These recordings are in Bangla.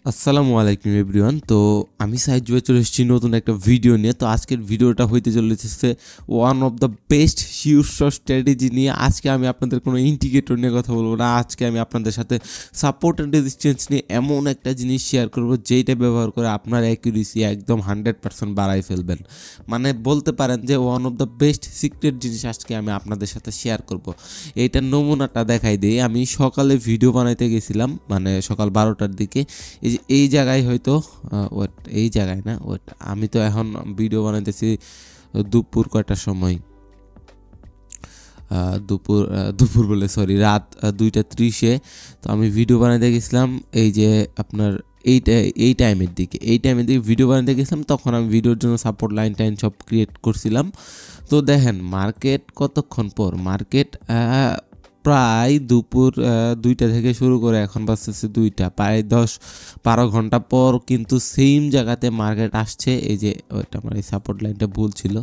আসসালামু আলাইকুম এভরিওয়ান। তো আমি সাইজ চলে এসেছি নতুন একটা ভিডিও নিয়ে। তো আজকের ভিডিওটা হইতে চলেছে ওয়ান অফ দ্য বেস্ট শীর্ষ স্ট্র্যাটেজি নিয়ে। আজকে আমি আপনাদের কোনো ইন্ডিকেটর নিয়ে কথা বলবো না, আজকে আমি আপনাদের সাথে সাপোর্ট অ্যান্ড রেজিস্ট্যান্স নিয়ে এমন একটা জিনিস শেয়ার করব যেইটা ব্যবহার করে আপনার অ্যাকুরেসি একদম 100% বাড়াই ফেলবেন। মানে বলতে পারেন যে one of the best secret জিনিস আজকে আমি আপনাদের সাথে শেয়ার করব। এইটার নমুনাটা দেখাই দিই। আমি সকালে ভিডিও বানাইতে গেছিলাম, মানে সকাল 12টার দিকে। এই জায়গায় হয়তো ওয়েট, এই জায়গায় না, ওয়েট, আমি তো এখন ভিডিও বানাইতেছি দুপুর কয়টার সময়, দুপুর বলে সরি, রাত 2:30-এ। তো আমি ভিডিও বানাইতে গেছিলাম এই যে আপনার এই টাইমের দিকে ভিডিও বানাইতে গেছিলাম। তখন আমি ভিডিওর জন্য সাপোর্ট লাইন সব ক্রিয়েট করছিলাম। তো দেখেন মার্কেট কতক্ষণ পর, মার্কেট প্রায় দুপুর 2টা থেকে শুরু করে এখন বাজতেছে 2টা, প্রায় 10-12 ঘন্টা পর কিন্তু সেম জায়গাতে মার্কেট আসছে। এই যে ওইটা আমার এই সাপোর্ট লাইনটা ভুল ছিল।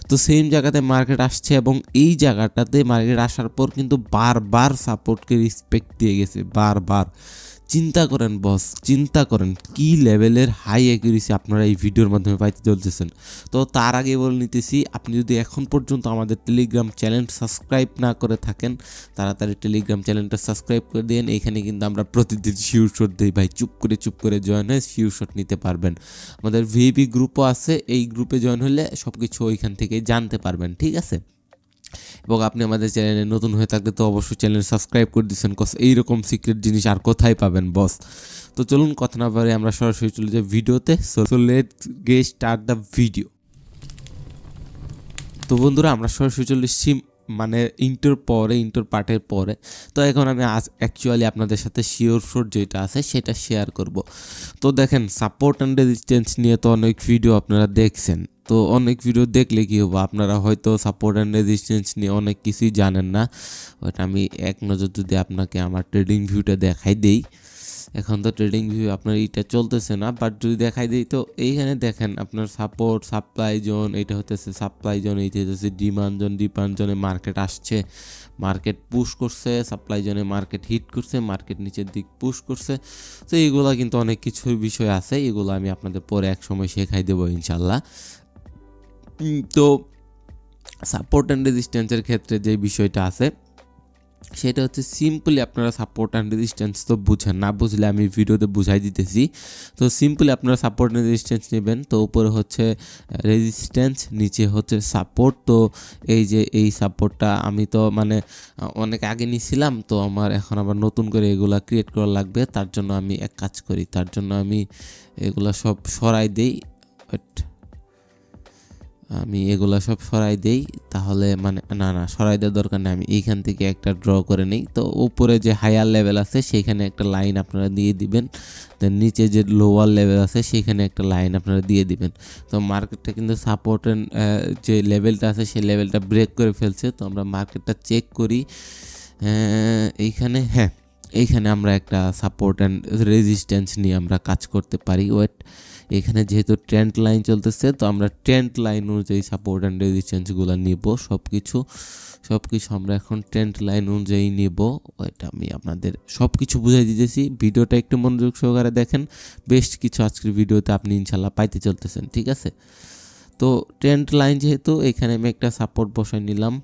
তো সেম জায়গাতে মার্কেট আসছে এবং এই জায়গাটাতে মার্কেট আসার পর কিন্তু বারবার সাপোর্টকে রেসপেক্ট দিয়ে গেছে, বারবার। চিন্তা করেন বস, চিন্তা করেন কি লেভেলের হাই অ্যাকুরেসি আপনারা এই ভিডিওর মাধ্যমে পাইতে চলতেছেন। তো তার আগে বলে নিতেছি, আপনি যদি এখন পর্যন্ত আমাদের টেলিগ্রাম চ্যানেল সাবস্ক্রাইব না করে থাকেন, তাড়াতাড়ি টেলিগ্রাম চ্যানেলটা সাবস্ক্রাইব করে দিন। এইখানে কিন্তু আমরা প্রতিদিন শিওরশট দিই ভাই, চুপ করে জয়েন হয়ে শিওরশট নিতে পারবেন। আমাদের ভিআইপি গ্রুপও আছে, এই গ্রুপে জয়েন হলে সব কিছু ওইখান থেকেই জানতে পারবেন, ঠিক আছে। এবং আপনি আমাদের চ্যানেলে নতুন হয়ে থাকলে তো অবশ্যই চ্যানেল সাবস্ক্রাইব করে দিচ্ছেন, এইরকম সিক্রেট জিনিস আর কোথায় পাবেন বস। তো চলুন কথা না বলে আমরা সরাসরি চলে যাই ভিডিওতে। So let's get start the video. তো বন্ধুরা আমরা সরাসরি চলে এসেছি মানে ইন্টোর পার্টের পরে। তো এখন আমি আজ অ্যাকচুয়ালি আপনাদের সাথে শিওরশট যেটা আছে সেটা শেয়ার করব। তো দেখেন সাপোর্ট অ্যান্ড রেজিস্ট্যান্স নিয়ে তো অনেক ভিডিও আপনারা দেখছেন। তো অনেক ভিডিও দেখলে কী হবো, আপনারা হয়তো সাপোর্ট অ্যান্ড রেজিস্ট্যান্স নিয়ে অনেক কিছুই জানেন না। বাট আমি এক নজর যদি আপনাকে আমার ট্রেডিং ভিউটা দেখাই দেই, এখন তো ট্রেডিং ভিউ আপনার এইটা চলতেছে না, বাট যদি দেখাই দিই তো এইখানে দেখেন আপনার সাপোর্ট সাপ্লাই জোন, এটা হতেছে সাপ্লাই জোন, এইটা হচ্ছে ডিমান্ড জোনে মার্কেট আসছে, মার্কেট পুশ করছে, সাপ্লাই জোনে মার্কেট হিট করছে, মার্কেট নিচের দিক পুশ করছে। তো এইগুলা কিন্তু অনেক কিছুর বিষয় আছে, এগুলো আমি আপনাদের পরে এক সময় শেখাই দেবো ইনশাল্লাহ। তো সাপোর্ট অ্যান্ড রেজিস্ট্যান্সের ক্ষেত্রে যে বিষয়টা আছে সেটা হচ্ছে সিম্পলি আপনারা সাপোর্ট অ্যান্ড রেজিস্ট্যান্স তো বুঝেন, না বুঝলে আমি ভিডিওতে বুঝাই দিতেছি। তো সিম্পলি আপনারা সাপোর্ট অ্যান্ড রেজিস্ট্যান্স নেবেন। তো উপরে হচ্ছে রেজিস্ট্যান্স, নিচে হচ্ছে সাপোর্ট। তো এই যে এই সাপোর্টটা আমি তো মানে অনেক আগে নিয়েছিলাম, তো আমার এখন আবার নতুন করে এগুলা ক্রিয়েট করা লাগবে। তার জন্য আমি এক কাজ করি, তার জন্য আমি এগুলা সব সরাই দেই। আমি এগুলা সব সরাই দেই, তাহলে মানে না সরাই দেওয়ার দরকার নেই, আমি এইখান থেকে একটা ড্র করে নিই। তো উপরে যে হায়ার লেভেল আছে সেইখানে একটা লাইন আপনারা দিয়ে দিবেন, দেন নিচে যে লোয়ার লেভেল আছে সেইখানে একটা লাইন আপনারা দিয়ে দিবেন। তো মার্কেটটা কিন্তু সাপোর্টের যে লেভেলটা আছে সেই লেভেলটা ব্রেক করে ফেলছে। তো আমরা মার্কেটটা চেক করি এইখানে, হ্যাঁ এইখানে আমরা একটা সাপোর্ট অ্যান্ড রেজিস্ট্যান্স নিয়ে আমরা কাজ করতে পারি। এখানে যেহেতু ট্রেন্ড লাইন চলতেছে, তো আমরা ট্রেন্ড লাইন অনুযায়ী সাপোর্ট অ্যান্ড রেজিস্ট্যান্সগুলো নিব। সব কিছু আমরা এখন ট্রেন্ড লাইন অনুযায়ী নিব। ওইটা আমি আপনাদের সব কিছু বুঝাই দিতেছি, ভিডিওটা একটু মনোযোগ সহকারে দেখেন। বেস্ট কিছু আজকের ভিডিওতে আপনি ইনশাল্লাহ পাইতে চলতেছেন, ঠিক আছে। তো ট্রেন্ড লাইন যেহেতু, এখানে আমি একটা সাপোর্ট বসাই নিলাম।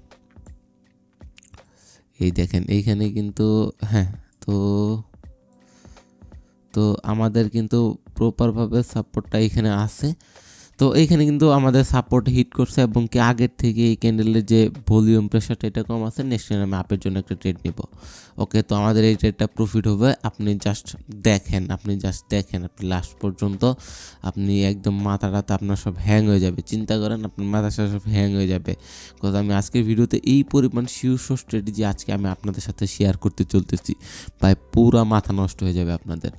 এই দেখেন এইখানে কিন্তু, হ্যাঁ, তো আমাদের কিন্তু প্রপারভাবে সাপোর্টটা এখানে আছে। তো এইখানে কিন্তু আমাদের সাপোর্ট হিট করছে এবং কি আগের থেকে এই ক্যান্ডেলের যে ভলিউম প্রেশারটা এটা কম আছে। নেক্সট টাইম আমি আপের জন্য একটা ট্রেড নিব। ওকে, তো আমাদের এই ট্রেডটা প্রফিট হবে। আপনি জাস্ট দেখেন, আপনি লাস্ট পর্যন্ত আপনি একদম মাথাটাতে আপনার সব হ্যাং হয়ে যাবে। চিন্তা করেন আপনার মাথাটা সব হ্যাং হয়ে যাবে, বিকজ আমি আজকের ভিডিওতে এই পরিমাণ শীর্ষ স্ট্র্যাটেজি আজকে আমি আপনাদের সাথে শেয়ার করতে চলতেছি ভাই, পুরা মাথা নষ্ট হয়ে যাবে আপনাদের।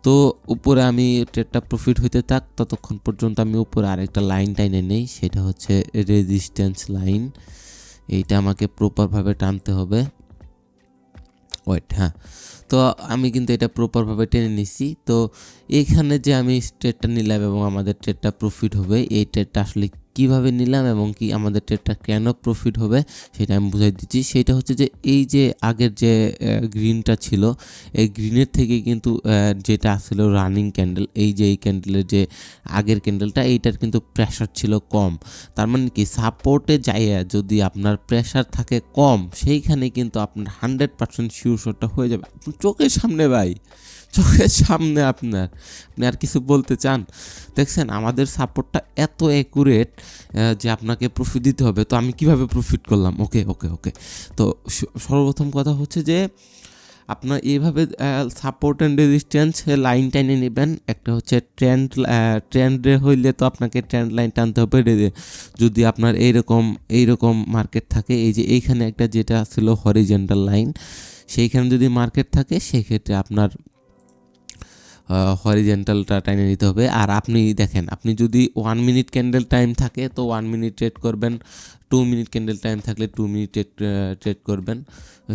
তো উপরে আমি ট্রেডটা প্রফিট হইতে থাক, ততক্ষণ পর্যন্ত আমি উপরে আরেকটা লাইন টাইনে নেই, সেটা হচ্ছে রেজিস্ট্যান্স লাইন। এইটা আমাকে প্রপারভাবে টানতে হবে। হ্যাঁ, তো আমি কিন্তু এটা প্রপারভাবে টেনে নিছি। তো এইখানে যে আমি ট্রেডটা নিলাম এবং আমাদের ট্রেডটা প্রফিট হবে, এই ট্রেডটা আসলে কিভাবে নিলাম এবং কি আমাদের ট্রেডটা কেন প্রফিট হবে সেটা আমি বুঝাই দিচ্ছি। সেটা হচ্ছে যে এই যে আগের যে গ্রিনটা ছিল, এই গ্রিনের থেকে কিন্তু যেটা আসছিল রানিং ক্যান্ডেল, এই যে এই ক্যান্ডেলের যে আগের ক্যান্ডেলটা, এইটার কিন্তু প্রেশার ছিল কম। তার মানে কি সাপোর্টে যাইয়া যদি আপনার প্রেশার থাকে কম, সেইখানে কিন্তু আপনার 100% শিওর শটটা হয়ে যাবে চোখের সামনে ভাই, চোখের সামনে। আপনি আর কিছু বলতে চান? দেখছেন আমাদের সাপোর্টটা এত অ্যাকুরেট যে আপনাকে প্রফিট দিতে হবে। তো আমি কিভাবে প্রফিট করলাম? ওকে ওকে ওকে তো সর্বপ্রথম কথা হচ্ছে যে আপনার এইভাবে সাপোর্ট অ্যান্ড রেজিস্ট্যান্স লাইন টাইনে নেবেন। একটা হচ্ছে ট্রেন্ডে হইলে তো আপনাকে ট্রেন্ড লাইন টানতে হবে। যদি আপনার এইরকম মার্কেট থাকে, এই যে এইখানে একটা যেটা ছিল হরিজন্টাল লাইন, সেইখানে যদি মার্কেট থাকে সেক্ষেত্রে আপনার হরিজেন্টালটা টাইনে নিতে হবে। আর আপনি দেখেন, আপনি যদি 1 মিনিট ক্যান্ডেল টাইম থাকে তো 1 মিনিট ট্রেড করবেন, 2 মিনিট ক্যান্ডেল টাইম থাকলে 2 মিনিট ট্রেড করবেন।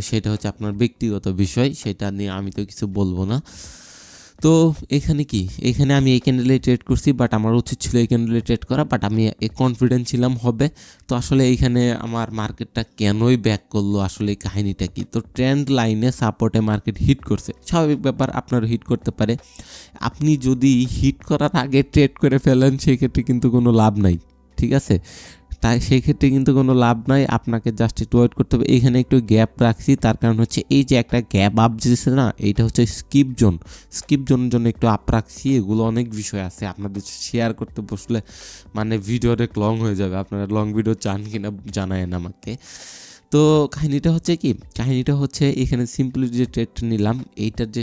সেটা হচ্ছে আপনার ব্যক্তিগত বিষয়, সেটা নিয়ে আমি তো কিছু বলবো না। তো এখানে আমি এই ক্যান্ডেলে ট্রেড করছি, বাট আমার উচিত ছিল এই ক্যান্ডেলে ট্রেড করা, বাট আমি কনফিডেন্ট ছিলাম হবে। তো আসলে এইখানে আমার মার্কেটটা কেনই ব্যাক করলো, আসলে এই কাহিনিটা কি? তো ট্রেন্ড লাইনে সাপোর্টে মার্কেট হিট করছে, স্বাভাবিক ব্যাপার, আপনারও হিট করতে পারে। আপনি যদি হিট করার আগে ট্রেড করে ফেলেন সেক্ষেত্রে কিন্তু কোনো লাভ নাই, ঠিক আছে? তাই সেই ক্ষেত্রে কিন্তু কোনো লাভ নাই, আপনাকে জাস্ট একটু ওয়েট করতে হবে। এইখানে একটু গ্যাপ রাখছি, তার কারণ হচ্ছে এই যে একটা গ্যাপ আপ যেছে না, এইটা হচ্ছে স্কিপ জোনের জন্য একটু আপ রাখছি। এগুলো অনেক বিষয় আছে, আপনাদের শেয়ার করতে বসলে মানে ভিডিও অনেক লং হয়ে যাবে। আপনারা লং ভিডিও চান কিনা জানায়েন আমাকে। তো কাহিনিটা হচ্ছে এখানে সিম্পলি যে ট্রেডটা নিলাম, এইটার যে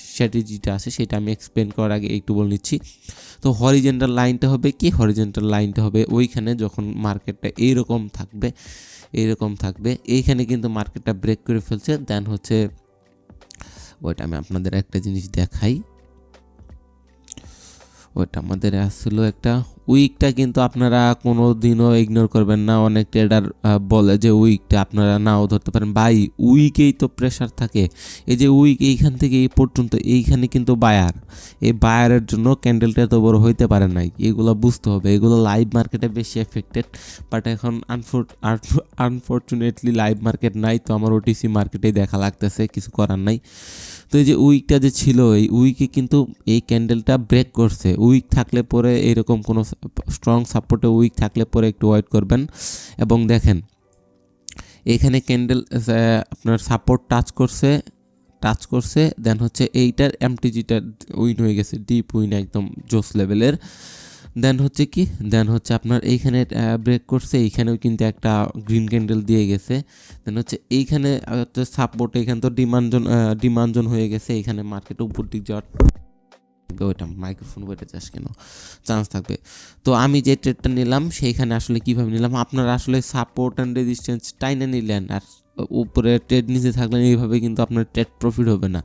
স্ট্র্যাটেজিটা আছে সেটা আমি এক্সপ্লেন করার আগে একটু বলে নিচ্ছি। তো হরিজেন্টাল লাইনটা হবে ওইখানে যখন মার্কেটটা এইরকম থাকবে, এইখানে কিন্তু মার্কেটটা ব্রেক করে ফেলছে। দেন হচ্ছে ওইটা আমি আপনাদের একটা জিনিস দেখাই, ওইটা আমাদের আসছিল একটা উইকটা, কিন্তু আপনারা কোনো দিনও ইগনোর করবেন না। অনেক ট্রেডার বলে যে উইকটা আপনারা নাও ধরতে পারেন, ভাই উইকেই তো প্রেশার থাকে। এই যে উইক এইখান থেকে এই পর্যন্ত, এইখানে কিন্তু এই বায়ারের জন্য ক্যান্ডেলটা এত বড় হইতে পারে নাই। এগুলো বুঝতে হবে, এগুলো লাইভ মার্কেটে বেশি এফেক্টেড, বাট এখন আনফর্চুনেটলি লাইভ মার্কেট নাই, তো আমার ওটিসি মার্কেটেই দেখা লাগতেছে, কিছু করার নাই। তো এই যে উইকটা যে ছিল, এই উইকে কিন্তু এই ক্যান্ডেলটা ব্রেক করছে। উইক থাকলে পরে এরকম কোনো স্ট্রং সাপোর্টে উইক থাকলে পরে একটু ওয়েট করবেন। এবং দেখেন এইখানে ক্যান্ডেল আপনার সাপোর্ট টাচ করছে, দেন হচ্ছে এইটার এমটিজিটা উইন হয়ে গেছে, ডিপ উইন, একদম জোস লেভেলের। দেন হচ্ছে আপনার এইখানে ব্রেক করছে, এইখানেও কিন্তু একটা গ্রিন ক্যান্ডেল দিয়ে গেছে। দেন হচ্ছে এইখানে সাপোর্ট, এখানে তো ডিমান্ড জোন হয়ে গেছে, এইখানে মার্কেট উপর দিক যাওয়ার ওইটা মাইক্রোফোন বইটা চাষ কেন চান্স থাকবে। তো আমি যে ট্রেডটা নিলাম সেইখানে আসলে কিভাবে নিলাম, আপনারা আসলে সাপোর্ট অ্যান্ড রেজিস্ট্যান্স টাইনে নিলেন আর উপরে ট্রেড নিচে থাকলেন, এইভাবে কিন্তু আপনার ট্রেড প্রফিট হবে না।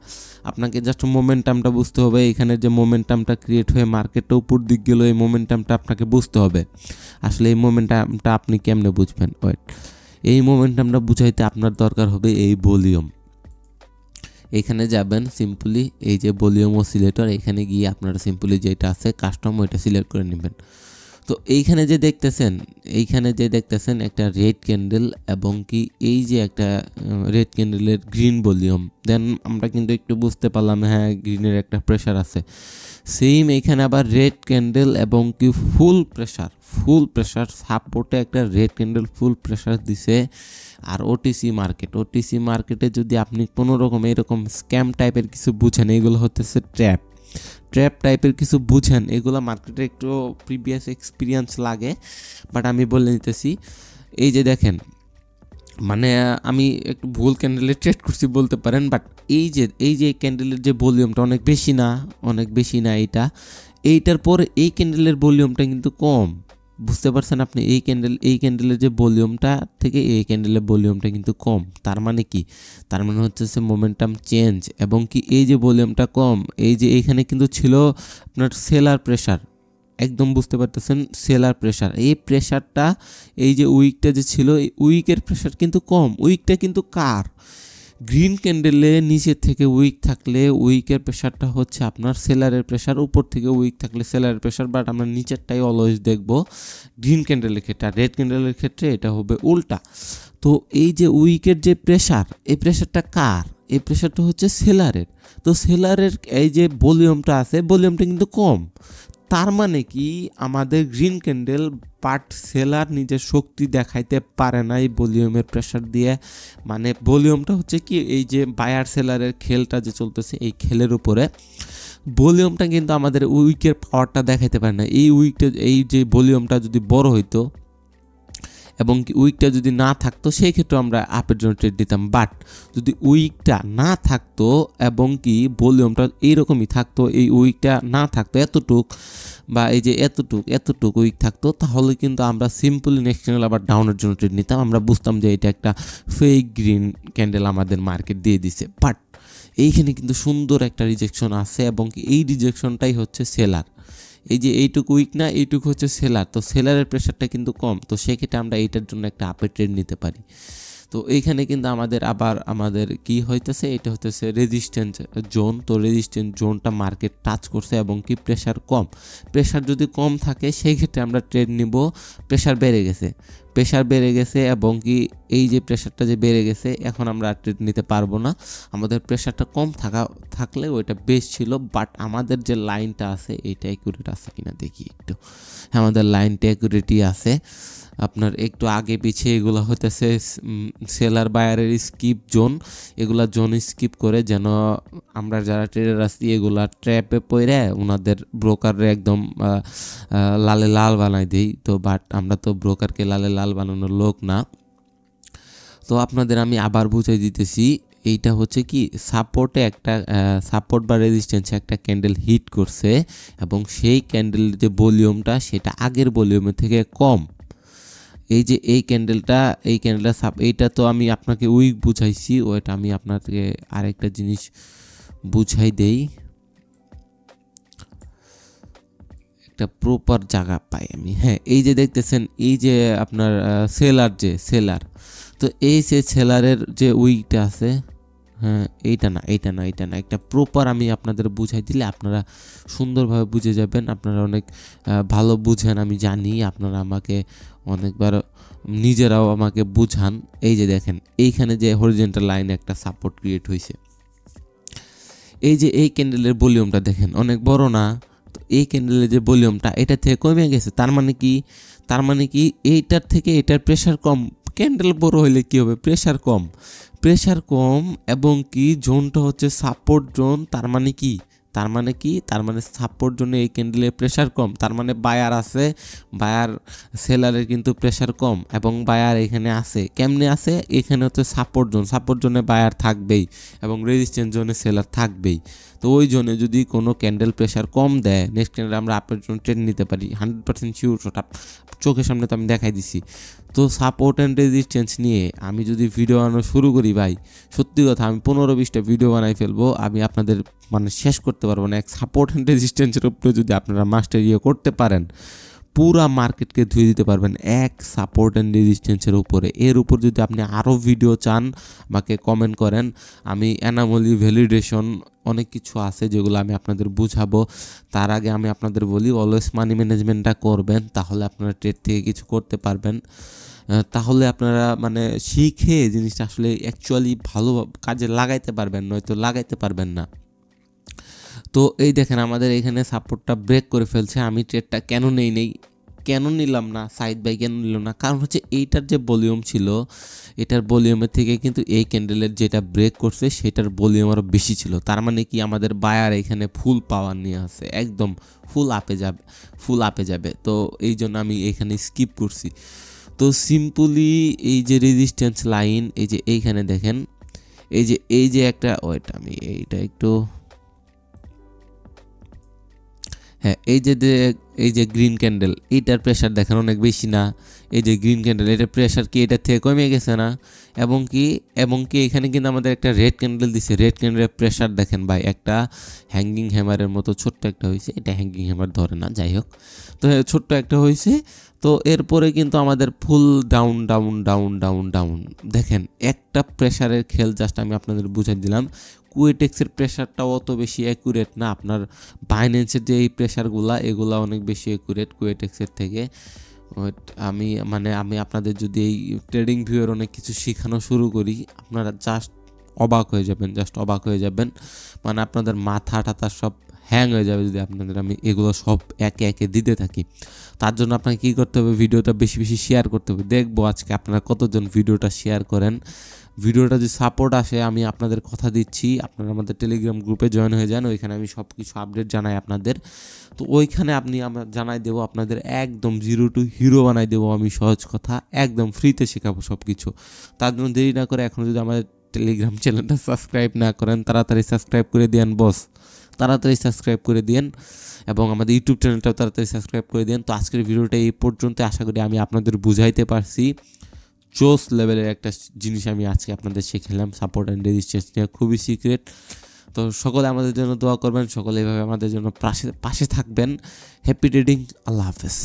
আপনাকে জাস্ট মোমেন্টামটা বুঝতে হবে। এখানে যে মোমেন্টামটা ক্রিয়েট হয়ে মার্কেটটা উপর দিক গেল, এই মোমেন্টামটা আপনাকে বুঝতে হবে। আসলে এই মোমেন্টামটা আপনি কেমনে বুঝবেন? এই মোমেন্টামটা বুঝাইতে আপনার দরকার হবে এই ভলিউম। এখানে যাবেন সিম্পলি, এই যে ভলিউম অসিলেটর, এখানে গিয়ে আপনারা সিম্পলি যেটা আছে কাস্টম, ওইটা সিলেক্ট করে নেবেন। তো এইখানে যে দেখতেছেন একটা রেড ক্যান্ডেল এবং কি এই যে একটা রেড ক্যান্ডেলের গ্রিন ভলিউম, দেন আমরা কিন্তু একটু বুঝতে পারলাম হ্যাঁ গ্রিনের একটা প্রেশার আছে। সেম এখানে আবার রেড ক্যান্ডেল এবং কি ফুল প্রেশার সাপোর্টে একটা রেড ক্যান্ডেল ফুল প্রেশার দিছে। আর ওটিসি মার্কেটে যদি আপনি কোনো রকম এরকম স্ক্যাম টাইপের কিছু বুঝেন, এগুলো হতেছে ট্র্যাপ টাইপের কিছু বুঝেন, এগুলো মার্কেটে একটু প্রিভিয়াস এক্সপিরিয়েন্স লাগে, বাট আমি বলে নিতেছি। এই যে দেখেন, মানে আমি একটু ভুল ক্যান্ডেলে ট্রেড করছি বলতে পারেন, বাট এই যে ক্যান্ডেলের যে ভলিউমটা অনেক বেশি না এইটার পরে এই ক্যান্ডেলের ভলিউমটা কিন্তু কম, বুঝতে পারছেন আপনি? এই ক্যান্ডেলের যে ভলিউমটা থেকে এই ক্যান্ডেলের ভলিউমটা কিন্তু কম। তার মানে হচ্ছে মোমেন্টাম চেঞ্জ, এবং কি এই যে ভলিউমটা কম, এই যে এইখানে কিন্তু ছিল আপনার সেলার প্রেশার, একদম বুঝতে পারতেছেন সেলার প্রেশার। এই প্রেশারটা, এই যে উইকটা যে ছিল, এই উইকের প্রেশার কিন্তু কম। উইকটা কিন্তু কার? গ্রিন ক্যান্ডেলে নিচে থেকে উইক থাকলে উইকের প্রেশারটা হচ্ছে আপনার সেলারের প্রেশার, উপর থেকে উইক থাকলে সেলারের প্রেশার, বাট আমরা নিচেরটাই অলওয়েজ দেখব গ্রিন ক্যান্ডেলের ক্ষেত্রে। আর রেড ক্যান্ডেলের ক্ষেত্রে এটা হবে উল্টা। তো এই যে উইকের যে প্রেশার, এই প্রেশারটা কার? এই প্রেশারটা হচ্ছে সেলারের। তো সেলারের এই যে ভলিউমটা আছে, ভলিউমটা কিন্তু কম। তার মানে কি আমাদের গ্রিন ক্যান্ডেল, বাট সেলার নিজের শক্তি দেখাইতে পারে না এই ভলিউমের প্রেশার দিয়ে। মানে ভলিউমটা হচ্ছে কি এই যে বায়ার সেলারের খেলটা যে চলতেছে, এই খেলের উপরে ভলিউমটা কিন্তু আমাদের উইকের পাওয়ারটা দেখাইতে পারে না। এই উইকটা, এই যে ভলিউমটা যদি বড় হইতো এবং কি উইকটা যদি না থাকতো, সেই ক্ষেত্রে আমরা আপের জন্য ট্রেড দিতাম। বাট যদি উইকটা না থাকতো এবং কি ভলিউমটা এইরকমই থাকতো, এই উইকটা না থাকতো এতটুক, বা এই যে এতটুক উইক থাকতো, তাহলে কিন্তু আমরা সিম্পলি নেক্সট ক্যান্ডেল আবার ডাউনের জন্য ট্রেড নিতাম। আমরা বুঝতাম যে এটা একটা ফেক গ্রিন ক্যান্ডেল আমাদের মার্কেট দিয়ে দিছে। বাট এইখানে কিন্তু সুন্দর একটা রিজেকশন আছে এবং কি এই রিজেকশনটাই হচ্ছে সেলার। এই যে এইটুকু উইক না, এইটুকু হচ্ছে সেলার। তো সেলারের প্রেশারটা কিন্তু কম, তো সেক্ষেত্রে আমরা এইটার জন্য একটা আপের ট্রেড নিতে পারি। তো এইখানে কিন্তু আমাদের কি হইতেছে, এটা হইতেছে রেজিস্ট্যান্স জোন। তো রেজিস্ট্যান্স জোনটা মার্কেট টাচ করছে এবং কি প্রেশার কম। প্রেশার যদি কম থাকে সেই ক্ষেত্রে আমরা ট্রেড নিব। প্রেশার বেড়ে গেছে এবং কি এই যে প্রেশারটা যে বেড়ে গেছে, এখন আমরা ট্রেড নিতে পারবো না। আমাদের প্রেশারটা কম থাকলে ওইটা বেশ ছিল। বাট আমাদের যে লাইনটা আছে এইটা অ্যাকুরেট আছে কিনা দেখি একটু। হ্যাঁ, আমাদের লাইনটা অ্যাকুরেটই আছে। আপনার একটু আগে পিছিয়ে এগুলো হতেছে সেলার বায়ারের স্কিপ জোন। এগুলা জোন স্কিপ করে যেন আমরা যারা ট্রেডার আছি এগুলা ট্র্যাপে পড়ে ওনাদের ব্রোকারে একদম লালে লাল বানাই দিই। তো বাট আমরা তো ব্রোকারকে লালে লাল বানানোর লোক না। তো আপনাদের আমি আবার বুঝাই দিতেছি। এইটা হচ্ছে কি সাপোর্টে একটা সাপোর্ট বা রেজিস্ট্যান্সে একটা ক্যান্ডেল হিট করছে এবং সেই ক্যান্ডেলের যে ভলিউমটা সেটা আগের ভলিউমের থেকে কম। এই যে এই ক্যান্ডেলটা এইটা তো আমি আপনাকে উইক বুঝাইছি, ওইটা আমি আপনাকে আরেকটা জিনিস বুঝাই দেই, একটা প্রপার জায়গা পাই আমি। হ্যাঁ, এই যে দেখতেছেন এই যে আপনার সেলার, তো এই যে সেলারের যে উইকটা আছে, হ্যাঁ এইটা না একটা প্রপার আমি আপনাদের বুঝাই দিলে আপনারা সুন্দরভাবে বুঝে যাবেন। আপনারা অনেক ভালো বুঝেন, আমি জানি। আপনারা আমাকে অনেকবার নিজেরাও আমাকে বুঝান। এই যে দেখেন এইখানে যে হরিজন্টাল লাইনে একটা সাপোর্ট ক্রিয়েট হয়েছে, এই যে এই ক্যান্ডেলের ভলিউমটা দেখেন অনেক বড় না? তো এই ক্যান্ডেলের যে ভলিউমটা এটা থেকে কমে গেছে। তার মানে কি এইটার থেকে এটার প্রেশার কম। ক্যান্ডেল বড় হইলে কি হবে? প্রেশার কম এবং কি জোনটা হচ্ছে সাপোর্ট জোন। তার মানে সাপোর্ট জোনে এই ক্যান্ডেলের প্রেশার কম। তার মানে বায়ার আছে, সেলারের কিন্তু প্রেশার কম এবং বায়ার এখানে আছে। কেমনে আছে? এখানে হচ্ছে সাপোর্ট জোনে বায়ার থাকবেই এবং রেজিস্ট্যান্স জোনে সেলার থাকবেই। তো ওই জোনে যদি কোনো ক্যান্ডেল প্রেশার কম দেয়, নেক্সট ক্যান্ডেল আমরা আপনার জন্য ট্রেড নিতে পারি 100% শিওর। চোখের সামনে তো আমি দেখাই দিছি। তো সাপোর্ট অ্যান্ড রেজিস্ট্যান্স নিয়ে আমি যদি ভিডিও বানানো শুরু করি ভাই, সত্যি কথা আমি 15-20টা ভিডিও বানাই ফেলবো। আমি আপনাদের শেষ করতে পারবো না। এক সাপোর্ট অ্যান্ড রেজিস্ট্যান্সের উপরে যদি আপনারা মাস্টারি করতে পারেন, পুরা মার্কেটকে ধুয়ে দিতে পারবেন এক সাপোর্ট অ্যান্ড রেজিস্ট্যান্সের উপরে। এর উপর যদি আপনি আরও ভিডিও চান আমাকে কমেন্ট করেন। আমি অ্যানামলি ভ্যালিডেশন অনেক কিছু আছে যেগুলো আমি আপনাদের বুঝাবো। তার আগে আমি আপনাদের বলি অলওয়েজ মানি ম্যানেজমেন্টটা করবেন, তাহলে আপনারা ট্রেড থেকে কিছু করতে পারবেন। তাহলে আপনারা শিখে জিনিসটা আসলে অ্যাকচুয়ালি ভালো কাজে লাগাইতে পারবেন, নয়তো লাগাইতে পারবেন না। তো এই দেখেন আমাদের এখানে সাপোর্টটা ব্রেক করে ফেলছে। আমি ট্রেডটা কেন নিলাম না সাইদ ভাই, কেন নিল না? কারণ হচ্ছে এইটার যে ভলিউম ছিল, এটার ভলিউমের থেকে কিন্তু এই ক্যান্ডেলের যেটা ব্রেক করছে সেটার ভলিউম আরও বেশি ছিল। তার মানে কি আমাদের বায়ার এখানে ফুল পাওয়ার নিয়ে আসছে, একদম ফুল আপে যাবে। তো এই জন্য আমি এখানে স্কিপ করছি। তো সিম্পলি এই যে রেজিস্ট্যান্স লাইন, এই যে এইখানে দেখেন এই যে একটা ওয়েট, আমি এইটা একটু, হ্যাঁ এই যে এই যে গ্রিন ক্যান্ডেল, এইটার প্রেশার দেখেন অনেক বেশি না? এই যে গ্রিন ক্যান্ডেল, এটার প্রেশার কি এটার থেকে কমে গেছে না? এবং কি এখানে কিন্তু আমাদের একটা রেড ক্যান্ডেল দিছে, রেড ক্যান্ডেলের প্রেশার দেখেন ভাই, একটা হ্যাঙ্গিং হ্যামারের মতো ছোট্ট একটা হয়েছে, এটা হ্যাঙ্গিং হ্যামার ধরে না, যাই হোক। তো ছোট্ট একটা হয়েছে। তো এরপরে কিন্তু আমাদের ফুল down down down down down. দেখেন একটা প্রেশারের খেল জাস্ট আমি আপনাদের বুঝাই দিলাম। কুয়েটেক্সের প্রেশারটাও অত বেশি অ্যাকুরেট না, আপনার বাইন্যান্সের যে এই প্রেশারগুলা এগুলা অনেক বেশি অ্যাকুরেট কুয়েটেক্সের থেকে। আমি আপনাদের যদি এই ট্রেডিং ভিউয়ের অনেক কিছু শেখানো শুরু করি, আপনারা জাস্ট অবাক হয়ে যাবেন। মানে আপনাদের মাথা টাথা সব হ্যাং হয়ে যাবে যদি আপনাদের আমি এগুলো সব একে একে দিতে থাকি। তার জন্য আপনাকে কী করতে হবে, ভিডিওটা বেশি বেশি শেয়ার করতে হবে। দেখবো আজকে আপনারা কতজন ভিডিওটা শেয়ার করেন। ভিডিওটা যদি সাপোর্ট আসে, আমি আপনাদের কথা দিচ্ছি, আপনারা আমাদের টেলিগ্রাম গ্রুপে জয়েন হয়ে যান, ওইখানে আমি সব কিছু আপডেট জানাই আপনাদের। তো ওইখানে আমরা জানাই দেবো আপনাদের, একদম 0 to হিরো বানাই দেবো আমি, সহজ কথা, একদম ফ্রিতে শেখাবো সব কিছু। তার জন্য দেরি না করে এখন যদি আমাদের টেলিগ্রাম চ্যানেলটা সাবস্ক্রাইব না করেন, তাড়াতাড়ি সাবস্ক্রাইব করে দিন বস, তাড়াতাড়ি সাবস্ক্রাইব করে দিন, এবং আমাদের ইউটিউব চ্যানেলটাও তাড়াতাড়ি সাবস্ক্রাইব করে দিন। তো আজকের ভিডিওটা এই পর্যন্ত, আশা করি আমি আপনাদের বুঝাইতে পারছি। জোস লেভেলের একটা জিনিস আমি আজকে আপনাদের শিখালাম, সাপোর্ট অ্যান্ড রেজিস্ট্যান্স নিয়ে, খুবই সিক্রেট। তো সকলে আমাদের জন্য দোয়া করবেন, সকলে এভাবে আমাদের জন্য পাশে থাকবেন। হ্যাপি ট্রেডিং, আল্লাহ হাফেজ।